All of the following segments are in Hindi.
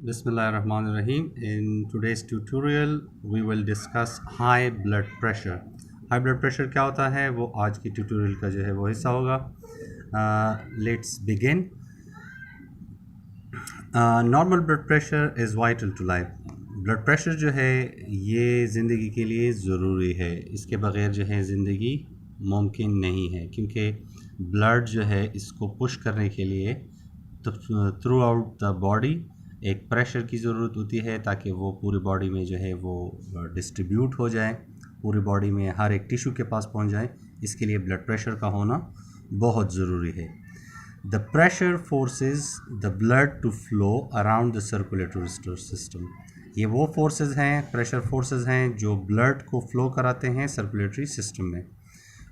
Bismillahirrahmanirrahim. In today's tutorial, we will discuss high blood pressure. High blood pressure क्या होता है वो आज की ट्यूटोरियल का जो है वो हिस्सा होगा. Let's begin. Normal blood pressure is vital to life. Blood pressure जो है ये ज़िंदगी के लिए ज़रूरी है. इसके बग़ैर जो है ज़िंदगी मुमकिन नहीं है, क्योंकि ब्लड जो है इसको पुश करने के लिए थ्रू आउट द बॉडी एक प्रेशर की ज़रूरत होती है ताकि वो पूरी बॉडी में जो है वो डिस्ट्रीब्यूट हो जाए, पूरी बॉडी में हर एक टिश्यू के पास पहुंच जाए. इसके लिए ब्लड प्रेशर का होना बहुत ज़रूरी है. The pressure forces the blood to flow around the circulatory system. ये वो फोर्सेस हैं, प्रेशर फोर्सेस हैं जो ब्लड को फ्लो कराते हैं सर्कुलेटरी सिस्टम में.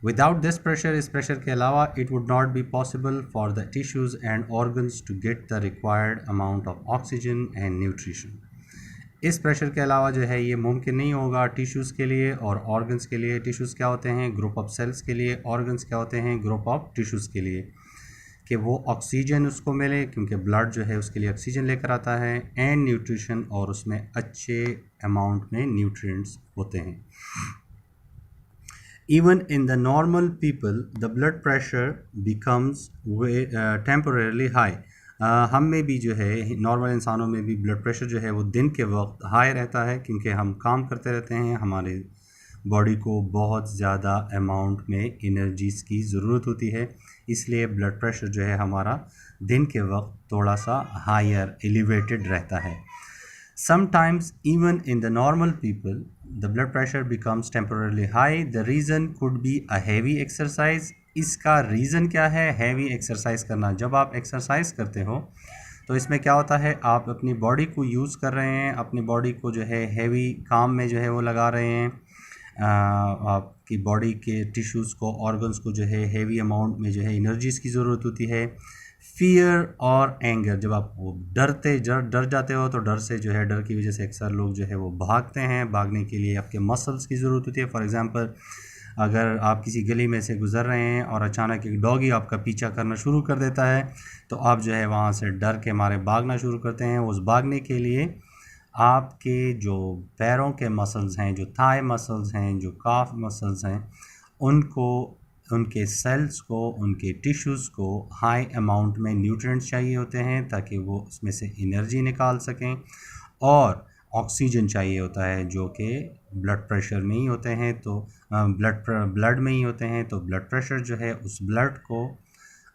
Without this pressure, इस प्रेशर के अलावा it would not be possible for the tissues and organs to get the required amount of oxygen and nutrition. इस प्रेशर के अलावा जो है ये मुमकिन नहीं होगा टिश्यूज़ के लिए और ऑर्गन्स के लिए. टिश्यूज़ क्या होते हैं? ग्रुप ऑफ सेल्स के लिए. ऑर्गन्स क्या होते हैं? ग्रुप ऑफ टिश्यूज़ के लिए, कि वो ऑक्सीजन उसको मिले, क्योंकि ब्लड जो है उसके लिए ऑक्सीजन लेकर आता है, एंड न्यूट्रिशन, और उसमें अच्छे अमाउंट में न्यूट्रिएंट्स होते हैं. Even in the normal people, the blood pressure becomes temporarily high. हम में भी जो है, नॉर्मल इंसानों में भी ब्लड प्रेशर जो है वो दिन के वक्त हाई रहता है, क्योंकि हम काम करते रहते हैं, हमारे बॉडी को बहुत ज़्यादा अमाउंट में एनर्जीज़ की ज़रूरत होती है. इसलिए ब्लड प्रेशर जो है हमारा दिन के वक्त थोड़ा सा हायर एलिवेटेड रहता है. Sometimes even in the normal people, the blood pressure becomes temporarily high. The reason could be a heavy exercise. इसका रीज़न क्या है? हैवी एक्सरसाइज करना. जब आप एक्सरसाइज करते हो तो इसमें क्या होता है, आप अपनी बॉडी को यूज़ कर रहे हैं, अपनी बॉडी को जो है हैवी काम में जो है वो लगा रहे हैं. आपकी बॉडी के टिश्यूज़ को, ऑर्गन्स को जो है हैवी अमाउंट में जो है एनर्जीज़ की ज़रूरत होती है. फियर और एंगर, जब आप वो डर जाते हो तो डर से जो है, डर की वजह से अक्सर लोग जो है वो भागते हैं. भागने के लिए आपके मसल्स की ज़रूरत होती है. फॉर एग्ज़ाम्पल, अगर आप किसी गली में से गुज़र रहे हैं और अचानक एक डॉगी आपका पीछा करना शुरू कर देता है, तो आप जो है वहाँ से डर के मारे भागना शुरू करते हैं. उस भागने के लिए आपके जो पैरों के मसल्स हैं, जो थाई मसल्स हैं, जो काफ मसल्स हैं, उनको, उनके सेल्स को, उनके टिश्यूज़ को हाई अमाउंट में न्यूट्रिएंट्स चाहिए होते हैं ताकि वो उसमें से एनर्जी निकाल सकें. और ऑक्सीजन चाहिए होता है जो कि ब्लड प्रेशर में ही होते हैं, तो ब्लड में ही होते हैं. तो ब्लड प्रेशर जो है उस ब्लड को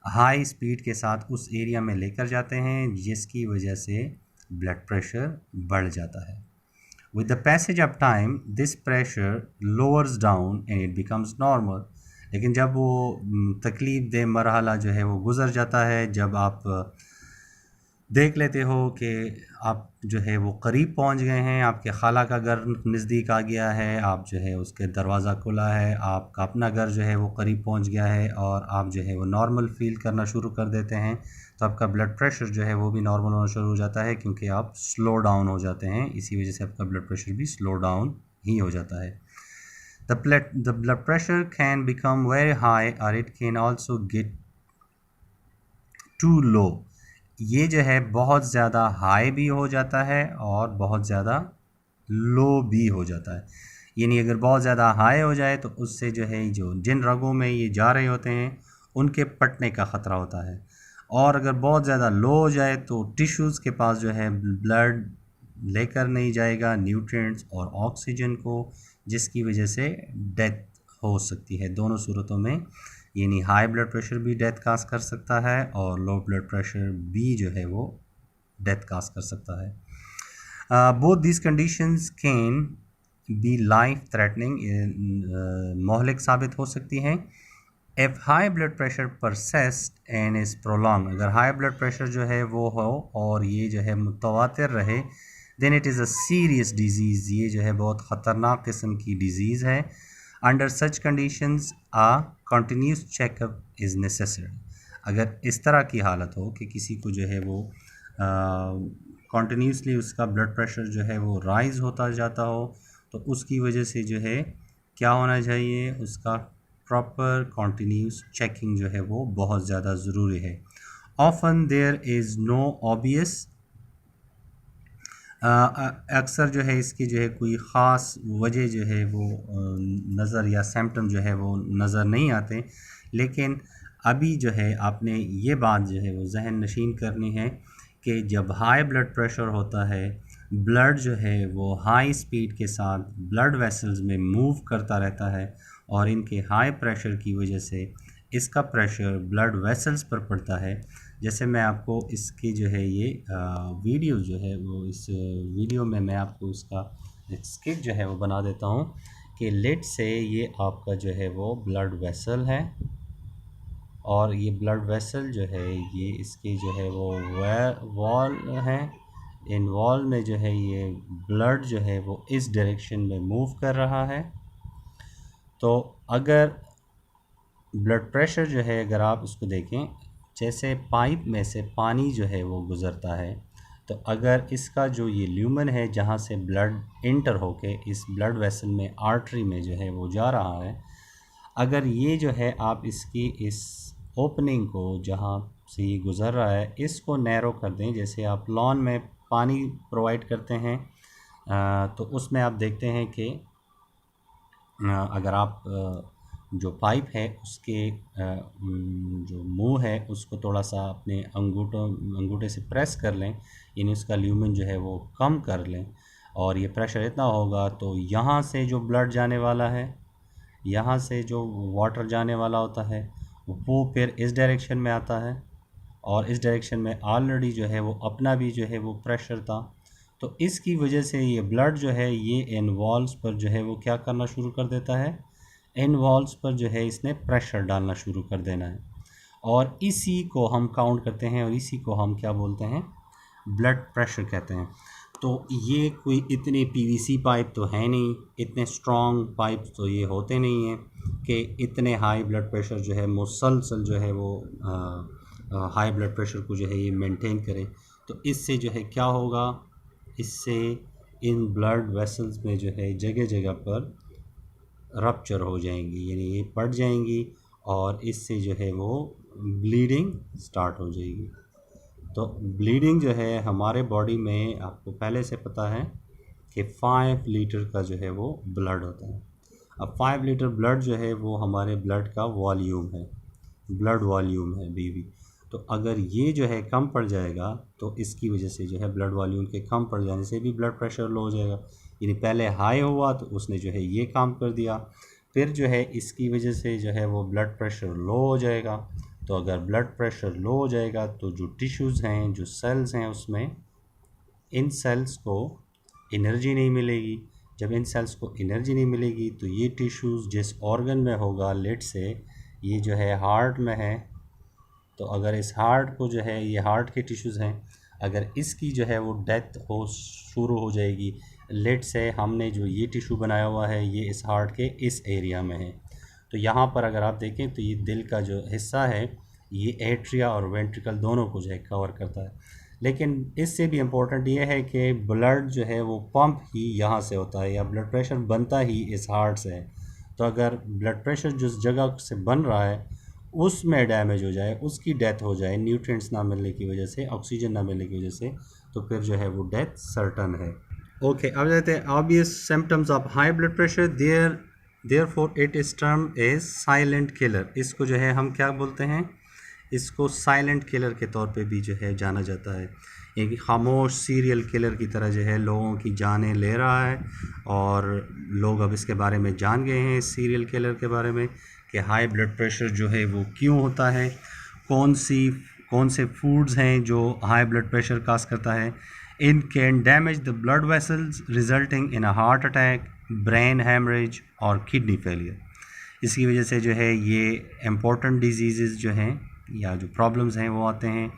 हाई स्पीड के साथ उस एरिया में लेकर जाते हैं, जिसकी वजह से ब्लड प्रेशर बढ़ जाता है. With the passage of time, this pressure lowers down and it becomes normal. लेकिन जब वो तकलीफ़ दे मरहला जो है वो गुज़र जाता है, जब आप देख लेते हो कि आप जो है वो करीब पहुंच गए हैं, आपके खाला का घर नज़दीक आ गया है, आप जो है उसके दरवाज़ा खुला है, आपका अपना घर जो है वो करीब पहुंच गया है, और आप जो है वो नॉर्मल फ़ील करना शुरू कर देते हैं, तो आपका ब्लड प्रेशर जो है वो भी नॉर्मल होना शुरू हो जाता है, क्योंकि आप स्लो डाउन हो जाते हैं. इसी वजह से आपका ब्लड प्रेशर भी स्लो डाउन ही हो जाता है. The blood pressure can become very high or it can also get too low. ये जो है बहुत ज़्यादा हाई भी हो जाता है और बहुत ज़्यादा लो भी हो जाता है. यानी अगर बहुत ज़्यादा हाई हो जाए तो उससे जो है जो जिन रगों में ये जा रहे होते हैं उनके फटने का ख़तरा होता है. और अगर बहुत ज़्यादा लो हो जाए तो टिश्यूज़ के पास जो है ब्लड लेकर नहीं जाएगा न्यूट्रिएंट्स और ऑक्सीजन को, जिसकी वजह से डेथ हो सकती है. दोनों सूरतों में, यानी हाई ब्लड प्रेशर भी डेथ काज कर सकता है और लो ब्लड प्रेशर भी जो है वो डेथ काज कर सकता है. Both this conditions can be life threatening, मोहलिक साबित हो सकती हैं. If high blood pressure persist and is prolong, अगर हाई ब्लड प्रेशर जो है वो हो और ये जो है मुतवातिर रहे, then it is a serious disease. ये जो है बहुत ख़तरनाक किस्म की डिजीज़ है. Under such conditions a continuous checkup is necessary. अगर इस तरह की हालत हो कि किसी को जो है वो कंटिन्यूसली उसका ब्लड प्रेशर जो है वो राइज़ होता जाता हो, तो उसकी वजह से जो है क्या होना चाहिए, उसका प्रॉपर कंटिन्यूस चेकिंग जो है वो बहुत ज़्यादा ज़रूरी है. Often there is no obvious अक्सर जो है इसकी जो है कोई ख़ास वजह जो है वो नज़र या सिम्टम जो है वो नज़र नहीं आते, लेकिन अभी जो है आपने ये बात जो है वो जहन नशीन करनी है कि जब हाई ब्लड प्रेशर होता है, ब्लड जो है वो हाई स्पीड के साथ ब्लड वेसल्स में मूव करता रहता है और इनके हाई प्रेशर की वजह से इसका प्रेशर ब्लड वेसल्स पर पड़ता है। जैसे मैं आपको इसकी जो है ये वीडियो जो है वो इस वीडियो में मैं आपको उसका एक स्केच जो है वो बना देता हूँ कि लेट से ये आपका जो है वो ब्लड वेसल है और ये ब्लड वेसल जो है ये इसकी जो है वो वॉल है। इन वॉल में जो है ये ब्लड जो है वो इस डायरेक्शन में मूव कर रहा है। तो अगर ब्लड प्रेशर जो है अगर आप उसको देखें, जैसे पाइप में से पानी जो है वो गुज़रता है, तो अगर इसका जो ये ल्यूमन है जहाँ से ब्लड इंटर होके इस ब्लड वेसल में आर्टरी में जो है वो जा रहा है, अगर ये जो है आप इसकी इस ओपनिंग को जहाँ से ये गुज़र रहा है इसको नैरो कर दें, जैसे आप लॉन में पानी प्रोवाइड करते हैं तो उसमें आप देखते हैं कि अगर आप जो पाइप है उसके जो मुंह है उसको थोड़ा सा अपने अंगूठे से प्रेस कर लें, यानी उसका ल्यूमेन जो है वो कम कर लें और ये प्रेशर इतना होगा तो यहाँ से जो ब्लड जाने वाला है, यहाँ से जो वाटर जाने वाला होता है वो फिर इस डायरेक्शन में आता है और इस डायरेक्शन में ऑलरेडी जो है वो अपना भी जो है वो प्रेशर था। तो इसकी वजह से ये ब्लड जो है ये इन वॉल्स पर जो है वो क्या करना शुरू कर देता है, इन वॉल्स पर जो है इसने प्रेशर डालना शुरू कर देना है और इसी को हम काउंट करते हैं और इसी को हम क्या बोलते हैं, ब्लड प्रेशर कहते हैं। तो ये कोई इतने पीवीसी पाइप तो है नहीं, इतने स्ट्रॉन्ग पाइप तो ये होते नहीं हैं कि इतने हाई ब्लड प्रेशर जो है मुसलसल जो है वो हाई ब्लड प्रेशर को जो है ये मेंटेन करें। तो इससे जो है क्या होगा, इससे इन ब्लड वेसल्स में जो है जगह जगह पर रप्चर हो जाएंगी, यानी ये पड़ जाएंगी और इससे जो है वो ब्लीडिंग स्टार्ट हो जाएगी। तो ब्लीडिंग जो है हमारे बॉडी में आपको पहले से पता है कि 5 लीटर का जो है वो ब्लड होता है। अब 5 लीटर ब्लड जो है वो हमारे ब्लड का वॉल्यूम है, ब्लड वॉल्यूम है बीवी। तो अगर ये जो है कम पड़ जाएगा तो इसकी वजह से जो है ब्लड वॉल्यूम के कम पड़ जाने से भी ब्लड प्रेशर लो हो जाएगा, यानी पहले हाई हुआ तो उसने जो है ये काम कर दिया, फिर जो है इसकी वजह से जो है वो ब्लड प्रेशर लो हो जाएगा। तो अगर ब्लड प्रेशर लो हो जाएगा तो जो टिश्यूज़ हैं, जो सेल्स हैं, उसमें इन सेल्स को एनर्जी नहीं मिलेगी। जब इन सेल्स को एनर्जी नहीं मिलेगी तो ये टिश्यूज़ जिस ऑर्गन में होगा, लेट से ये जो है हार्ट में है, तो अगर इस हार्ट को जो है ये हार्ट के टिश्यूज़ हैं, अगर इसकी जो है वो डेथ हो शुरू हो जाएगी, लेट से हमने जो ये टिश्यू बनाया हुआ है ये इस हार्ट के इस एरिया में है, तो यहाँ पर अगर आप देखें तो ये दिल का जो हिस्सा है ये एट्रिया और वेंट्रिकल दोनों को जो है कवर करता है। लेकिन इससे भी इम्पोर्टेंट ये है कि ब्लड जो है वो पंप ही यहाँ से होता है या ब्लड प्रेशर बनता ही इस हार्ट से है। तो अगर ब्लड प्रेशर जिस जगह से बन रहा है उसमें डैमेज हो जाए, उसकी डेथ हो जाए न्यूट्रिएंट्स ना मिलने की वजह से, ऑक्सीजन ना मिलने की वजह से, तो फिर जो है वो डेथ सर्टन है। ओके, अब जाते हैं obvious symptoms of high blood pressure. Therefore it is term as silent killer. इसको जो है हम क्या बोलते हैं, इसको साइलेंट किलर के तौर पे भी जो है जाना जाता है। एक खामोश सीरियल किलर की तरह जो है लोगों की जानें ले रहा है और लोग अब इसके बारे में जान गए हैं, इस सीरियल किलर के बारे में, कि हाई ब्लड प्रेशर जो है वो क्यों होता है, कौन से फूड्स हैं जो हाई ब्लड प्रेशर काज करता है। In can damage the blood vessels resulting in a heart attack, brain haemorrhage और किडनी फेलियर। इसकी वजह से जो है ये इम्पोर्टेंट डिजीज़ जो हैं या जो प्रॉब्लम्स हैं वो आते हैं।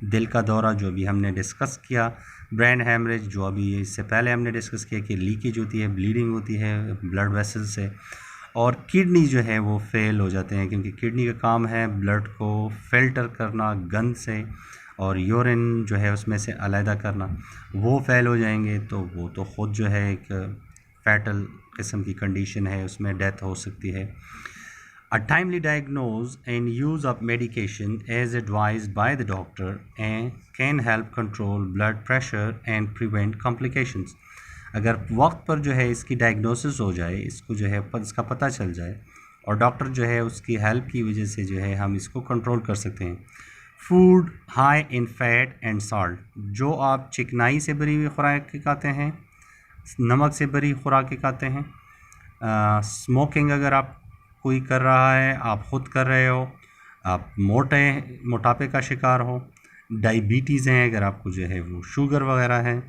दिल का दौरा जो अभी हमने डिस्कस किया, ब्रेन हैमरेज जो अभी इससे पहले हमने डिस्कस किया कि लीकेज होती है, ब्लीडिंग होती है ब्लड वेसल से, और किडनी जो है वो फेल हो जाते हैं क्योंकि किडनी का काम है ब्लड को फ़िल्टर करना गंद से और यूरिन जो है उसमें से अलहदा करना। वो फेल हो जाएंगे तो वो तो ख़ुद जो है एक फैटल किस्म की कंडीशन है, उसमें डेथ हो सकती है। A timely diagnosis and use of medication as advised by the doctor and can help control blood pressure and prevent complications. अगर वक्त पर जो है इसकी डायग्नोसिस हो जाए, इसको जो है इसका पता चल जाए और डॉक्टर जो है उसकी हेल्प की वजह से जो है हम इसको कंट्रोल कर सकते हैं। Food high in fat and salt, जो आप चिकनाई से भरी हुई खुराक खाते हैं, नमक से भरी खुराक खाते हैं, स्मोकिंग अगर आप कोई कर रहा है, आप ख़ुद कर रहे हो, आप मोटापे का शिकार हो, डायबिटीज़ हैं अगर आपको जो है वो शुगर वगैरह है,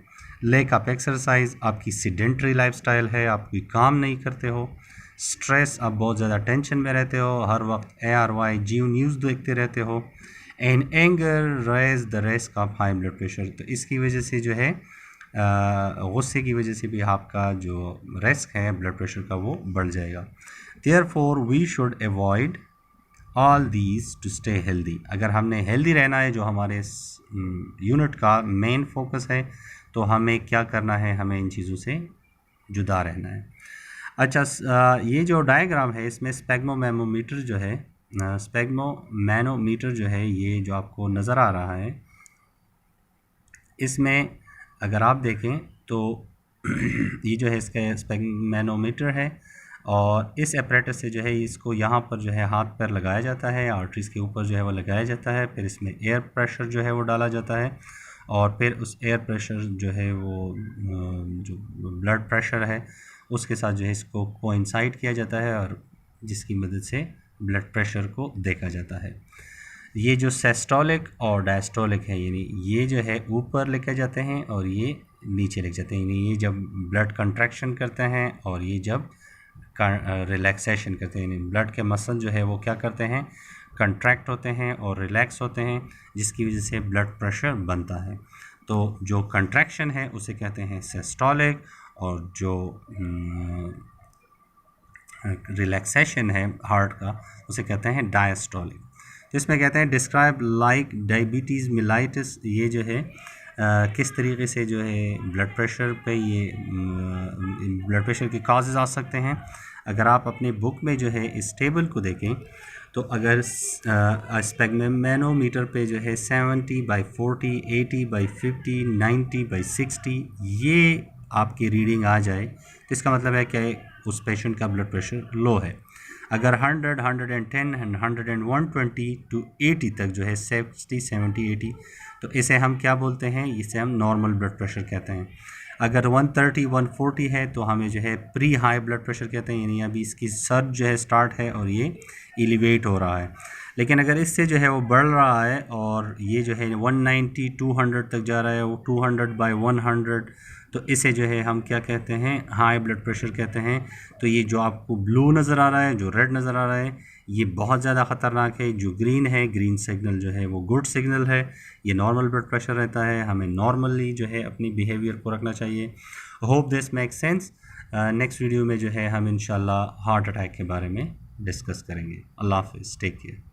लैक ऑफ एक्सरसाइज, आपकी सीडेंटरी लाइफस्टाइल है, आप कोई काम नहीं करते हो, स्ट्रेस, आप बहुत ज़्यादा टेंशन में रहते हो, हर वक्त ARY जियो न्यूज़ देखते रहते हो, and anger raise the risk of high blood pressure, तो इसकी वजह से जो है गुस्से की वजह से भी आपका जो रिस्क है ब्लड प्रेशर का वो बढ़ जाएगा। Therefore we should avoid all these to stay healthy. अगर हमने हेल्दी रहना है, जो हमारे यूनिट का मेन फोकस है, तो हमें क्या करना है, हमें इन चीज़ों से जुदा रहना है। अच्छा, ये जो डायग्राम है इसमें स्पेग्मोमैनोमीटर जो है, स्पेग्मोमैनोमीटर जो है ये जो आपको नज़र आ रहा है, इसमें अगर आप देखें तो ये जो है इसका स्पेग्मोमैनोमीटर है और इस एपरेटस से जो है इसको यहाँ पर जो है हाथ पैर लगाया जाता है, आर्टरीज़ के ऊपर जो है वो लगाया जाता है, फिर इसमें एयर प्रेशर जो है वो डाला जाता है और फिर उस एयर प्रेशर जो है वो जो ब्लड प्रेशर है उसके साथ जो है इसको कोइंसाइड किया जाता है और जिसकी मदद से ब्लड प्रेशर को देखा जाता है। ये जो सिस्टोलिक और डायस्टोलिक है, यानी ये जो है ऊपर लेके जाते हैं और ये नीचे लेके जाते हैं, यानी ये जब ब्लड कंट्रैक्शन करते हैं और ये जब रिलैक्सेशन करते हैं, यानी ब्लड के मसल जो है वो क्या करते हैं, कंट्रैक्ट होते हैं और रिलैक्स होते हैं, जिसकी वजह से ब्लड प्रेशर बनता है। तो जो कंट्रैक्शन है उसे कहते हैं सिस्टोलिक और जो रिलैक्सेशन है हार्ट का उसे कहते हैं डायस्टोलिक। तो इसमें कहते हैं डिस्क्राइब लाइक डायबिटीज़ मिलाइटिस, ये जो है किस तरीके से जो है ब्लड प्रेशर पे ये ब्लड प्रेशर के काजेज़ आ सकते हैं। अगर आप अपने बुक में जो है इस टेबल को देखें तो अगर स्पेग्मोमैनोमीटर पे जो है 70/40, 80/50, 90/60 ये आपकी रीडिंग आ जाए तो इसका मतलब है कि उस पेशेंट का ब्लड प्रेशर लो है। अगर 100, 110, 120 to 80 तक जो है 60, 70, 80, तो इसे हम क्या बोलते हैं, इसे हम नॉर्मल ब्लड प्रेशर कहते हैं। अगर 130, 140 है तो हमें जो है प्री हाई ब्लड प्रेशर कहते हैं, यानी अभी इसकी सर्ज जो है स्टार्ट है और ये एलिवेट हो रहा है। लेकिन अगर इससे जो है वो बढ़ रहा है और ये जो है 190, 200 तक जा रहा है, वो 200/100, तो इसे जो है हम क्या कहते हैं, हाई ब्लड प्रेशर कहते हैं। तो ये जो आपको ब्लू नज़र आ रहा है, जो रेड नज़र आ रहा है, ये बहुत ज़्यादा ख़तरनाक है। जो ग्रीन है, ग्रीन सिग्नल जो है वो गुड सिग्नल है, ये नॉर्मल ब्लड प्रेशर रहता है। हमें नॉर्मली जो है अपनी बिहेवियर को रखना चाहिए। Hope this make sense. Next video में जो है हम इंशाल्लाह हार्ट अटैक के बारे में डिस्कस करेंगे। अल्लाह हाफ़िज़, टेक केयर।